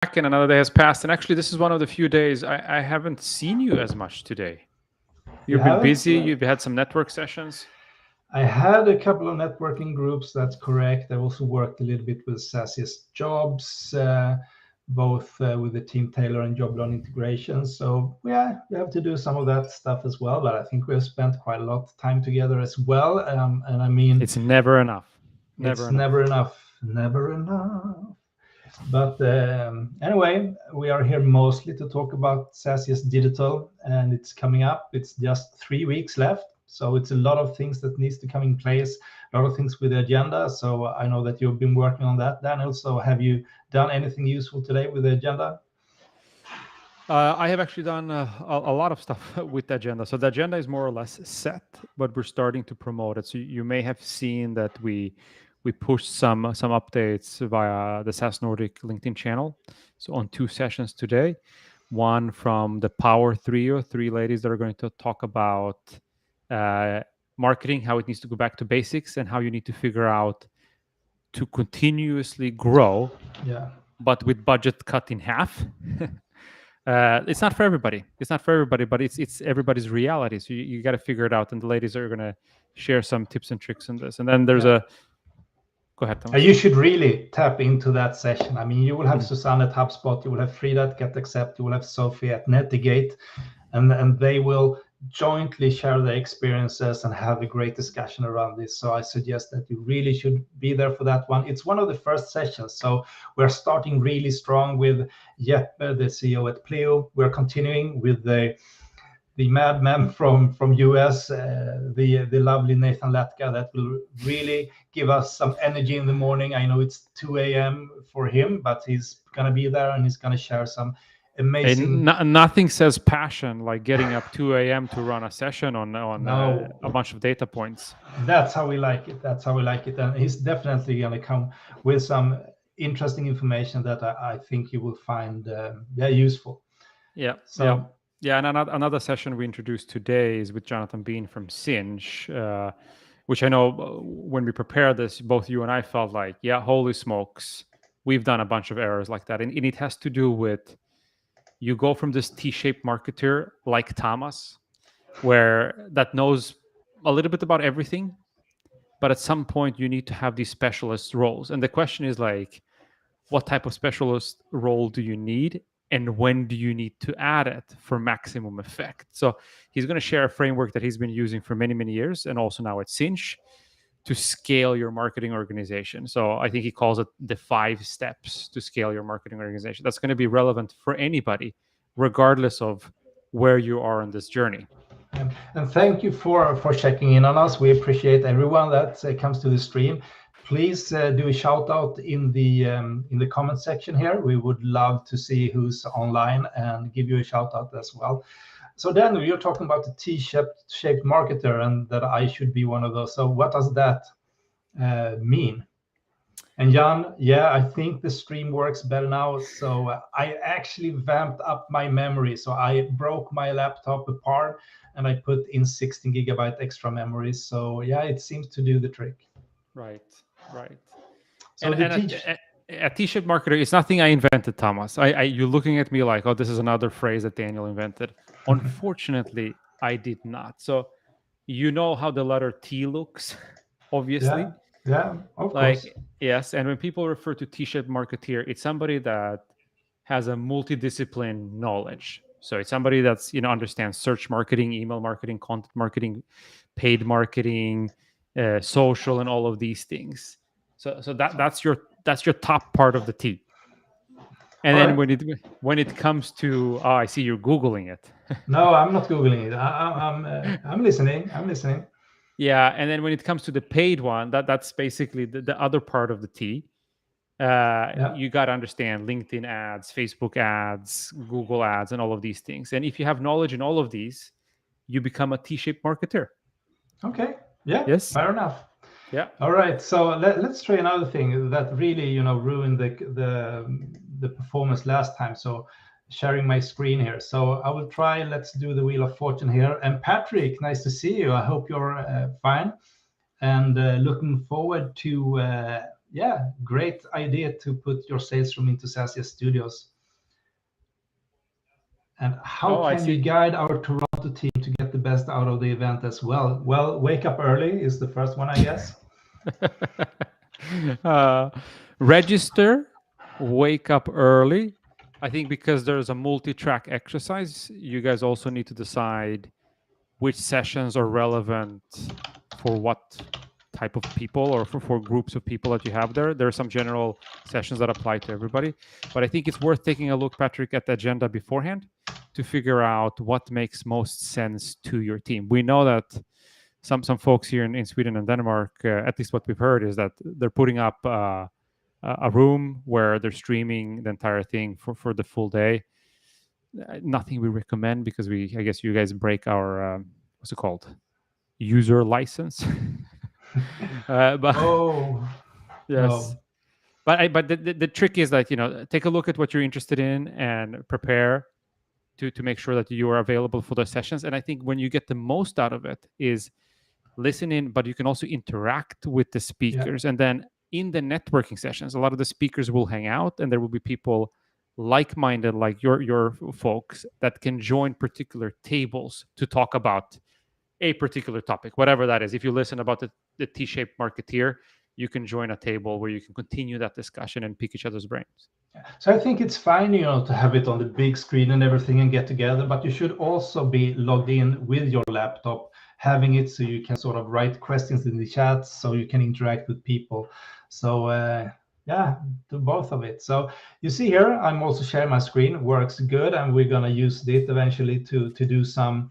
back and another day has passed. And actually, this is one of the few days I haven't seen you as much today. You You've been haven't? busy. You've had some network sessions. I had a couple of networking groups, that's correct. I also worked a little bit with SaaSiest Jobs, both with the Team Tailor and Job Learn integration. So yeah, we have to do some of that stuff as well. But I think we have spent quite a lot of time together as well. And I mean, It's never enough. Never it's enough. never enough, never enough. But anyway, we are here mostly to talk about SaaSiest Digital, and it's coming up. It's just 3 weeks left, so it's a lot of things that needs to come in place, a lot of things with the agenda. So I know that you've been working on that, Daniel. So have you done anything useful today with the agenda? I have actually done a lot of stuff with the agenda. So the agenda is more or less set, but we're starting to promote it. So you may have seen that we pushed some updates via the SaaS Nordic LinkedIn channel. So on 2 sessions today, one from the Power Trio, 3 ladies that are going to talk about marketing, how it needs to go back to basics, and how you need to figure out to continuously grow, Yeah. but with budget cut in half. It's not for everybody. It's not for everybody, but it's everybody's reality. So you got to figure it out. And the ladies are going to share some tips and tricks on this. And then there's Yeah. go ahead, Thomas. You should really tap into that session. I mean, you will have Mm. Susanne at HubSpot, you will have Frida at GetAccept, you will have Sophie at Netigate, and they will jointly share their experiences and have a great discussion around this. So I suggest that you really should be there for that one. It's one of the first sessions, so we're starting really strong with Jeppe, the CEO at Pleo. We're continuing with the madman from US, the lovely Nathan Latka, that will really give us some energy in the morning. I know it's 2 a.m. for him, but he's gonna be there and he's gonna share some amazing. Nothing says passion like getting up 2 a.m. to run a session on No, a bunch of data points. that's how we like it. That's how we like it. And he's definitely gonna come with some interesting information that I think you will find useful. Yeah, So yeah. Yeah, and another session we introduced today is with Jonathan Bean from Sinch, which I know when we prepared this, both you and I felt like, yeah, holy smokes, we've done a bunch of errors like that. And it has to do with you go from this T-shaped marketer like Thomas, where that knows a little bit about everything, but at some point you need to have these specialist roles. And the question is like, what type of specialist role do you need? And when do you need to add it for maximum effect? So he's going to share a framework that he's been using for many, many years, and also now at Cinch, to scale your marketing organization. So I think he calls it the 5 steps to scale your marketing organization. That's going to be relevant for anybody, regardless of where you are on this journey. and thank you for checking in on us. We appreciate everyone that comes to the stream. Please do a shout out in the comment section here. We would love to see who's online and give you a shout out as well. So Daniel, you're talking about the T-shaped marketer and that I should be one of those. So what does that mean? And Jan, yeah, I think the stream works better now. So I actually vamped up my memory. So I broke my laptop apart and I put in 16 gigabyte extra memory. So yeah, it seems to do the trick. Right, right. So A T-shaped marketer is nothing I invented, Thomas. You're looking at me like, oh, this is another phrase that Daniel invented. Unfortunately, I did not. So you know how the letter T looks, obviously. yeah, of Like, course. yes, and when people refer to T-shaped marketeer, it's somebody that has a multidiscipline knowledge. So it's somebody that's understands search marketing, email marketing, content marketing, paid marketing, social, and all of these things. So that's your top part of the T. And All then right. when it comes to, I see you're googling it. No, I'm not googling it. I'm listening. I'm listening. Yeah, and then when it comes to the paid one, that's basically the other part of the T. Yeah. You got to understand LinkedIn ads, Facebook ads, Google ads, and all of these things. And if you have knowledge in all of these, you become a T-shaped marketer. Okay. Yeah. Yes. Fair enough. Yeah. All right. So let's try another thing that really ruined the performance last time. So sharing my screen here. So I will try. Let's do the Wheel of Fortune here. And Patrick, nice to see you. I hope you're fine. And looking forward to yeah, great idea to put your sales room into SaaSiest Studios. And how Oh, I can you see. guide our Toronto team to get the best out of the event as well? Well, wake up early is the first one, I guess. uh, Register, wake up early. I think because there's a multi-track exercise, you guys also need to decide which sessions are relevant for what type of people or for groups of people that you have there. There are some general sessions that apply to everybody, but I think it's worth taking a look, Patrick, at the agenda beforehand to figure out what makes most sense to your team. We know that some folks here in Sweden and Denmark, at least what we've heard, is that they're putting up a room where they're streaming the entire thing for the full day. Nothing we recommend because I guess you guys break our what's it called, user license. But Oh, yes, no. but the trick is that take a look at what you're interested in and prepare to make sure that you are available for those sessions. And I think when you get the most out of it is listen in, but you can also interact with the Yeah. speakers. And then in the networking sessions, a lot of the speakers will hang out, and there will be people like-minded, like your folks, that can join particular tables to talk about a particular topic, whatever that is. If you listen about the T-shaped marketeer, you can join a table where you can continue that discussion and pick each other's brains. So I think it's fine, to have it on the big screen and everything and get together, but you should also be logged in with your laptop, having it so you can sort of write questions in the chat, so you can interact with people. So yeah, do both of it. So you see here, I'm also sharing my screen, works good, and we're gonna use it eventually to do some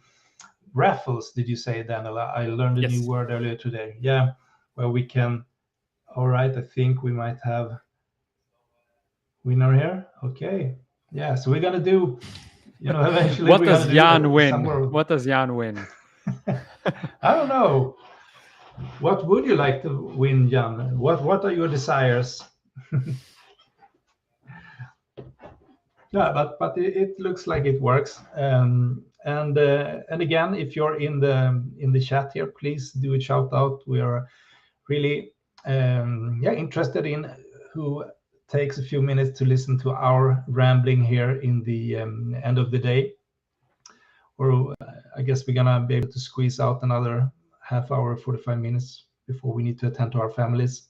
raffles. Did you say, Daniel? I learned a new Yes. word earlier today. Yeah, where we can. All right, I think we might have winner here. Okay. Yeah, so we're gonna do, eventually What we're does gonna do Jan some win? more. What does Jan win? I don't know. What would you like to win, Jan? What are your desires? Yeah, but it looks like it works. And again, if you're in the chat here, please do a shout out. We are really interested in who takes a few minutes to listen to our rambling here in the end of the day. Or I guess we're gonna be able to squeeze out another half hour, 45 minutes before we need to attend to our families.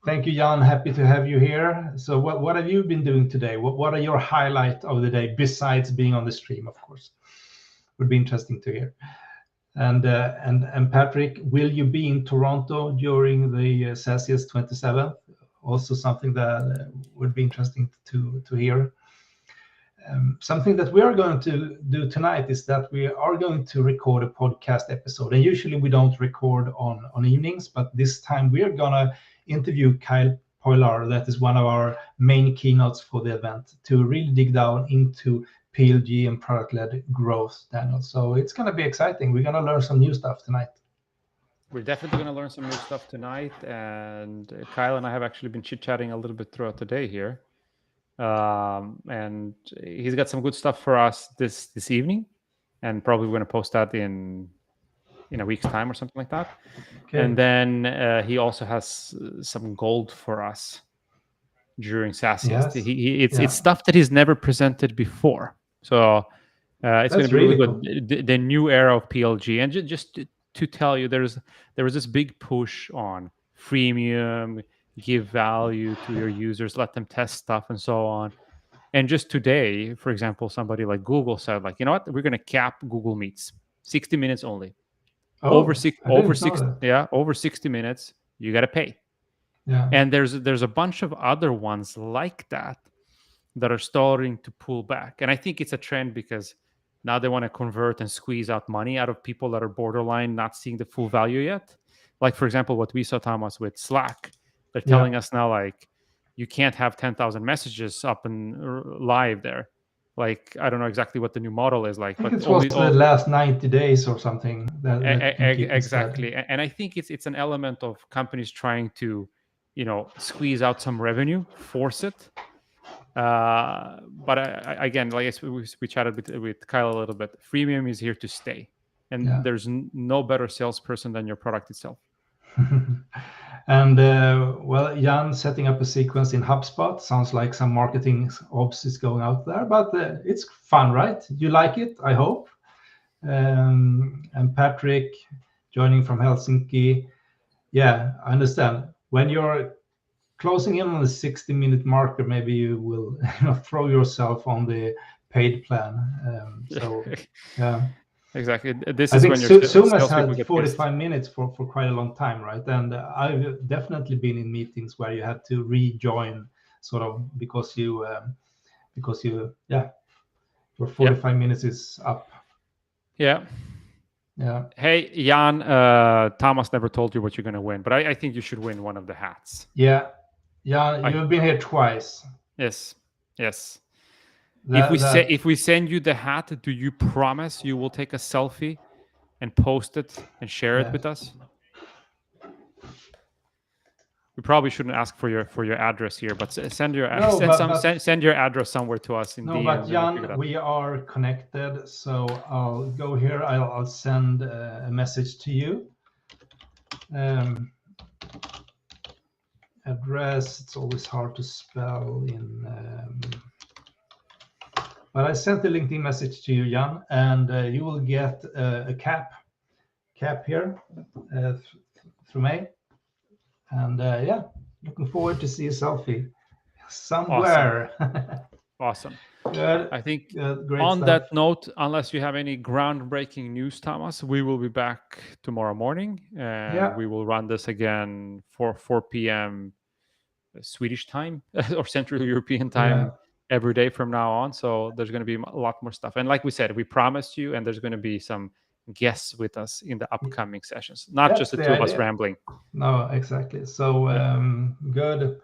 Thank you, Jan. Happy to have you here. So what have you been doing today? What are your highlights of the day besides being on the stream, of course? Would be interesting to hear. And Patrick, will you be in Toronto during the SaaSiest 27th? Also something that would be interesting to hear. Something that we are going to do tonight is that we are going to record a podcast episode. And usually we don't record on evenings, but this time we are going to interview Kyle Poilar, that is one of our main keynotes for the event, to really dig down into PLG and product-led growth, Daniel. So it's going to be exciting. We're going to learn some new stuff tonight. We're definitely going to learn some new stuff tonight. And Kyle and I have actually been chit-chatting a little bit throughout the day here. And he's got some good stuff for us this evening, and probably we're going to post that in a week's time or something like that. Okay. And then he also has some gold for us during SaaSiest. Yes. It's stuff that he's never presented before, so it's going to be really good. Cool. The new era of PLG, and just to tell you, there was this big push on freemium, give value to your users, let them test stuff, and so on. And just today, for example, somebody like Google said, like, you know what, we're going to cap Google Meets, 60 minutes only. Oh, over 60 minutes, you got to pay. Yeah. And there's a bunch of other ones like that are starting to pull back. And I think it's a trend because now they want to convert and squeeze out money out of people that are borderline not seeing the full value yet. Like, for example, what we saw, Thomas, with Slack. They're telling us now, like, you can't have 10,000 messages up and live there. Like, I don't know exactly what the new model is like, but it was the last 90 days or something. Exactly. And I think it's an element of companies trying to, squeeze out some revenue, force it. But again, like we chatted with Kyle a little bit, freemium is here to stay. And there's no better salesperson than your product itself. And well, Jan setting up a sequence in HubSpot sounds like some marketing ops is going out there, but it's fun, right? You like it, I hope. And Patrick joining from Helsinki. Yeah, I understand. When you're closing in on the 60-minute marker, maybe you will throw yourself on the paid plan. So yeah. Exactly. This I is think when your Zoom has salespeople had get 45 minutes for quite a long time, right? And I've definitely been in meetings where you had to rejoin, sort of, because you your 45 minutes is up. Yeah. Yeah. Hey, Jan, Thomas never told you what you're going to win, but I think you should win one of the hats. Yeah. Yeah, you've been here twice. Yes. That, If we send you the hat, do you promise you will take a selfie and post it and share it with us? We probably shouldn't ask for your address here, but send your send your address somewhere to us in no, DMs. but Jan, we are connected, so I'll go here. I'll send a message to you. Address, it's always hard to spell in, but I sent the LinkedIn message to you, Jan, and you will get a cap here through me. And yeah, looking forward to see a selfie somewhere. Awesome. Good. I think great on stuff. that note, unless you have any groundbreaking news, Thomas, we will be back tomorrow morning, and we will run this again for 4 p.m. Swedish time or Central European time every day from now on. So there's going to be a lot more stuff. And like we said, we promised you, and there's going to be some guests with us in the upcoming sessions, not just the two of us rambling. No, exactly. So good.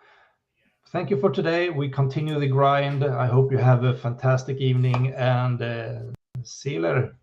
Thank you for today. We continue the grind. I hope you have a fantastic evening, and see you later.